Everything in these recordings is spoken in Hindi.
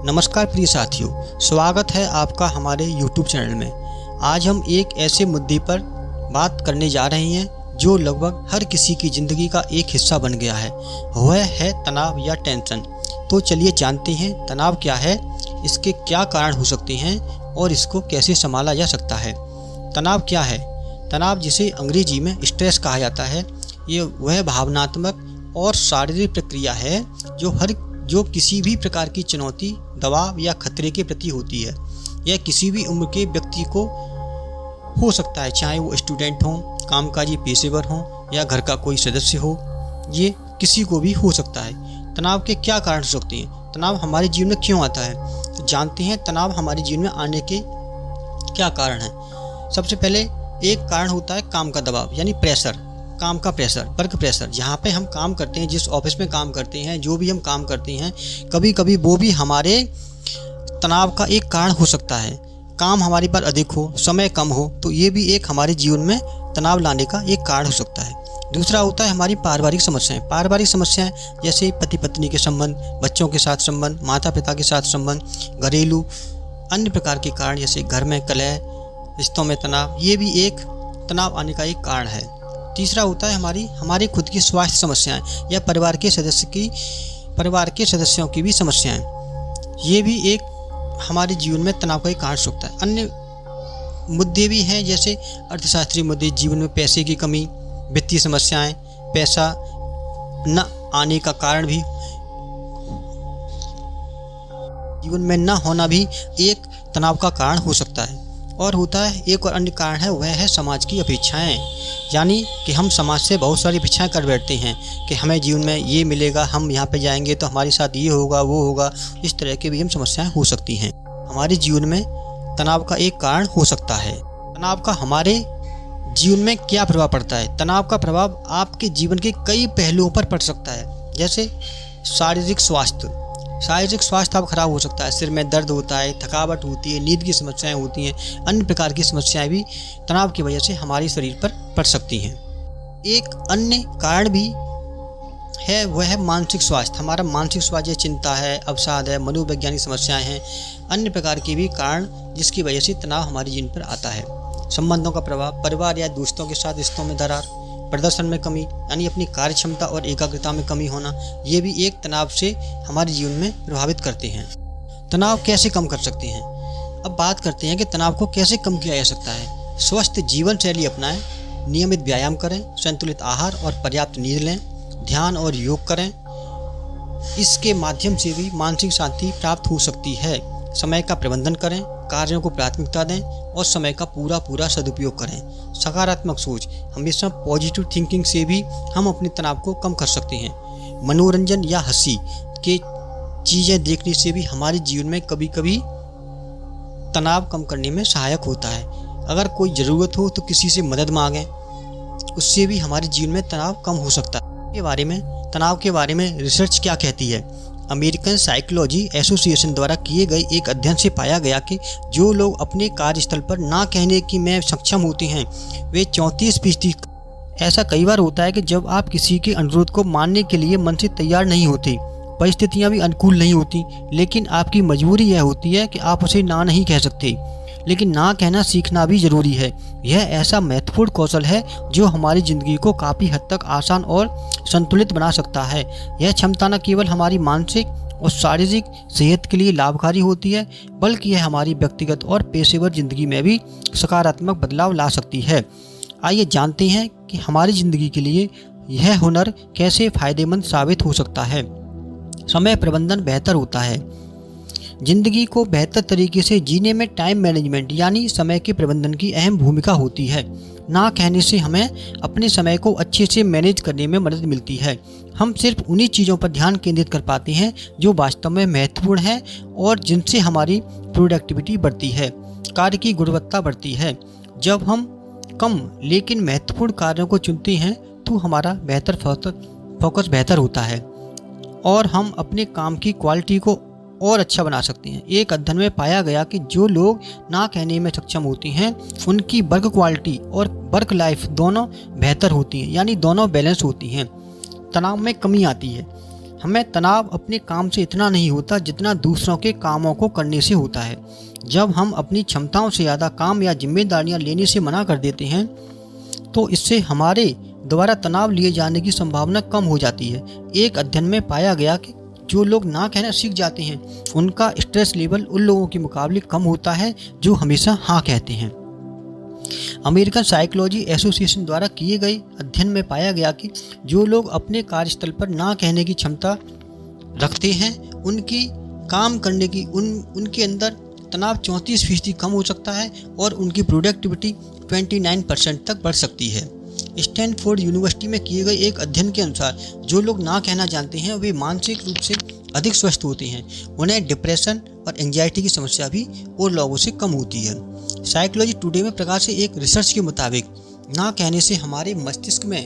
नमस्कार प्रिय साथियों, स्वागत है आपका हमारे YouTube चैनल में। आज हम एक ऐसे मुद्दे पर बात करने जा रहे हैं जो लगभग हर किसी की ज़िंदगी का एक हिस्सा बन गया है। वह है तनाव या टेंशन। तो चलिए जानते हैं तनाव क्या है, इसके क्या कारण हो सकते हैं और इसको कैसे संभाला जा सकता है। तनाव क्या है? तनाव, जिसे अंग्रेजी में स्ट्रेस कहा जाता है, ये वह भावनात्मक और शारीरिक प्रक्रिया है जो किसी भी प्रकार की चुनौती, दबाव या खतरे के प्रति होती है। यह किसी भी उम्र के व्यक्ति को हो सकता है, चाहे वो स्टूडेंट हो, कामकाजी पेशेवर हो या घर का कोई सदस्य हो। ये किसी को भी हो सकता है। तनाव के क्या कारण हो सकते हैं? तनाव हमारे जीवन में क्यों आता है? तो जानते हैं तनाव हमारे जीवन में आने के क्या कारण हैं। सबसे पहले एक कारण होता है काम का दबाव, यानी प्रेशर, काम का प्रेशर, वर्क प्रेशर। जहाँ पे हम काम करते हैं, जिस ऑफिस में काम करते हैं, जो भी हम काम करते हैं, कभी कभी वो भी हमारे तनाव का एक कारण हो सकता है। काम हमारे पर अधिक हो, समय कम हो, तो ये भी एक हमारे जीवन में तनाव लाने का एक कारण हो सकता है। दूसरा होता है हमारी पारिवारिक समस्याएं। पारिवारिक समस्याएं जैसे पति पत्नी के संबंध, बच्चों के साथ संबंध, माता पिता के साथ संबंध, घरेलू अन्य प्रकार के कारण जैसे घर में कलह, रिश्तों में तनाव, ये भी एक तनाव आने का एक कारण है। तीसरा होता है हमारी खुद की स्वास्थ्य समस्याएं या परिवार के सदस्यों की भी समस्याएं। ये भी एक हमारे जीवन में तनाव का एक कारण हो सकता है। अन्य मुद्दे भी हैं जैसे अर्थशास्त्रीय मुद्दे, जीवन में पैसे की कमी, वित्तीय समस्याएं, पैसा न आने का कारण भी, जीवन में न होना भी एक तनाव का कारण हो सकता है। और होता है एक और अन्य कारण है, वह है समाज की अपेक्षाएं। यानी कि हम समाज से बहुत सारी अपेक्षाएं कर बैठते हैं कि हमें जीवन में ये मिलेगा, हम यहाँ पे जाएंगे तो हमारे साथ ये होगा, वो होगा। इस तरह की भी हम समस्याएं हो सकती हैं। हमारे जीवन में तनाव का एक कारण हो सकता है। तनाव का हमारे जीवन में क्या प्रभाव पड़ता है? तनाव का प्रभाव आपके जीवन के कई पहलुओं पर पड़ सकता है। जैसे शारीरिक स्वास्थ्य आप खराब हो सकता है। सिर में दर्द होता है, थकावट होती है, नींद की समस्याएं होती हैं, अन्य प्रकार की समस्याएं भी तनाव की वजह से हमारे शरीर पर पड़ सकती हैं। एक अन्य कारण भी है, वह है मानसिक स्वास्थ्य। हमारा मानसिक स्वास्थ्य, चिंता है, अवसाद है, मनोवैज्ञानिक समस्याएं हैं, अन्य प्रकार के भी कारण जिसकी वजह से तनाव हमारे जीवन पर आता है। संबंधों का प्रभाव, परिवार या दोस्तों के साथ रिश्तों में दरार, प्रदर्शन में कमी, यानी अपनी कार्य क्षमता और एकाग्रता में कमी होना, ये भी एक तनाव से हमारे जीवन में प्रभावित करते हैं। तनाव कैसे कम कर सकते हैं? अब बात करते हैं कि तनाव को कैसे कम किया जा सकता है। स्वस्थ जीवन शैली अपनाएं, नियमित व्यायाम करें, संतुलित आहार और पर्याप्त नींद लें, ध्यान और योग करें। इसके माध्यम से भी मानसिक शांति प्राप्त हो सकती है। समय का प्रबंधन करें, कार्यों को प्राथमिकता दें और समय का पूरा सदुपयोग करें। सकारात्मक सोच, हमेशा पॉजिटिव थिंकिंग से भी हम अपने तनाव को कम कर सकते हैं। मनोरंजन या हंसी के चीज़ें देखने से भी हमारे जीवन में कभी कभी तनाव कम करने में सहायक होता है। अगर कोई ज़रूरत हो तो किसी से मदद मांगें, उससे भी हमारे जीवन में तनाव कम हो सकता है। तनाव के बारे में रिसर्च क्या कहती है? अमेरिकन साइकोलॉजी एसोसिएशन द्वारा किए गए एक अध्ययन से पाया गया कि जो लोग अपने कार्यस्थल पर ना कहने की में सक्षम होते हैं, वे 34%। ऐसा कई बार होता है कि जब आप किसी के अनुरोध को मानने के लिए मन से तैयार नहीं होते, परिस्थितियां भी अनुकूल नहीं होती, लेकिन आपकी मजबूरी यह होती है कि आप उसे ना नहीं कह सकते। लेकिन ना कहना सीखना भी ज़रूरी है। यह ऐसा महत्वपूर्ण कौशल है जो हमारी ज़िंदगी को काफ़ी हद तक आसान और संतुलित बना सकता है। यह क्षमता न केवल हमारी मानसिक और शारीरिक सेहत के लिए लाभकारी होती है, बल्कि यह हमारी व्यक्तिगत और पेशेवर ज़िंदगी में भी सकारात्मक बदलाव ला सकती है। आइए जानते हैं कि हमारी ज़िंदगी के लिए यह हुनर कैसे फ़ायदेमंद साबित हो सकता है। समय प्रबंधन बेहतर होता है। जिंदगी को बेहतर तरीके से जीने में टाइम मैनेजमेंट यानी समय के प्रबंधन की अहम भूमिका होती है। ना कहने से हमें अपने समय को अच्छे से मैनेज करने में मदद मिलती है। हम सिर्फ उन्हीं चीज़ों पर ध्यान केंद्रित कर पाते हैं जो वास्तव में महत्वपूर्ण है और जिनसे हमारी प्रोडक्टिविटी बढ़ती है, कार्य की गुणवत्ता बढ़ती है। जब हम कम लेकिन महत्वपूर्ण कार्यों को चुनते हैं तो हमारा फोकस बेहतर होता है और हम अपने काम की क्वालिटी को और अच्छा बना सकते हैं। एक अध्ययन में पाया गया कि जो लोग ना कहने में सक्षम होते हैं, उनकी वर्क क्वालिटी और वर्क लाइफ दोनों बेहतर होती हैं, यानी दोनों बैलेंस होती हैं। तनाव में कमी आती है। हमें तनाव अपने काम से इतना नहीं होता जितना दूसरों के कामों को करने से होता है। जब हम अपनी क्षमताओं से ज़्यादा काम या जिम्मेदारियां लेने से मना कर देते हैं तो इससे हमारे द्वारा तनाव लिए जाने की संभावना कम हो जाती है। एक अध्ययन में पाया गया कि जो लोग ना कहना सीख जाते हैं उनका स्ट्रेस लेवल उन लोगों के मुकाबले कम होता है जो हमेशा हाँ कहते हैं। अमेरिकन साइकोलॉजी एसोसिएशन द्वारा किए गए अध्ययन में पाया गया कि जो लोग अपने कार्यस्थल पर ना कहने की क्षमता रखते हैं उनकी काम करने की उनके अंदर तनाव 34% कम हो सकता है और उनकी प्रोडक्टिविटी 29% तक बढ़ सकती है। स्टैनफोर्ड यूनिवर्सिटी में किए गए एक अध्ययन के अनुसार जो लोग ना कहना जानते हैं वे मानसिक रूप से अधिक स्वस्थ होते हैं। उन्हें डिप्रेशन और एंजाइटी की समस्या भी और लोगों से कम होती है। साइकोलॉजी टुडे में प्रकाश से एक रिसर्च के मुताबिक ना कहने से हमारे मस्तिष्क में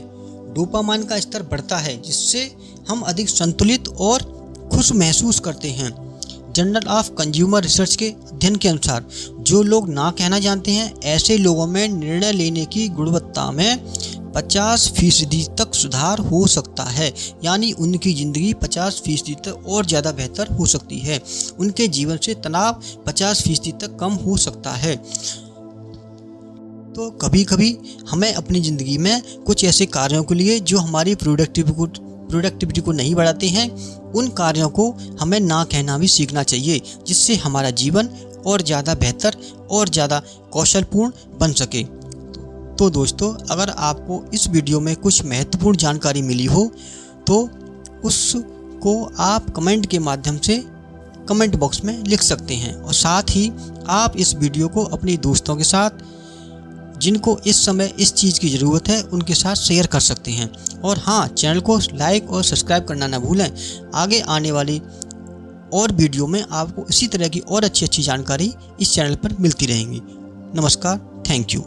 डोपामाइन का स्तर बढ़ता है जिससे हम अधिक संतुलित और खुश महसूस करते हैं। जर्नल ऑफ कंज्यूमर रिसर्च के अध्ययन के अनुसार जो लोग ना कहना जानते हैं ऐसे लोगों में निर्णय लेने की गुणवत्ता में 50% तक सुधार हो सकता है, यानी उनकी ज़िंदगी 50% तक और ज़्यादा बेहतर हो सकती है। उनके जीवन से तनाव 50% तक कम हो सकता है। तो कभी कभी हमें अपनी ज़िंदगी में कुछ ऐसे कार्यों के लिए जो हमारी प्रोडक्टिविटी को नहीं बढ़ाते हैं उन कार्यों को हमें ना कहना भी सीखना चाहिए जिससे हमारा जीवन और ज़्यादा बेहतर और ज़्यादा कौशलपूर्ण बन सके। तो दोस्तों, अगर आपको इस वीडियो में कुछ महत्वपूर्ण जानकारी मिली हो तो उसको आप कमेंट के माध्यम से कमेंट बॉक्स में लिख सकते हैं और साथ ही आप इस वीडियो को अपने दोस्तों के साथ जिनको इस समय इस चीज़ की ज़रूरत है उनके साथ शेयर कर सकते हैं। और हाँ, चैनल को लाइक और सब्सक्राइब करना ना भूलें। आगे आने वाली और वीडियो में आपको इसी तरह की और अच्छी जानकारी इस चैनल पर मिलती रहेंगी। नमस्कार, थैंक यू।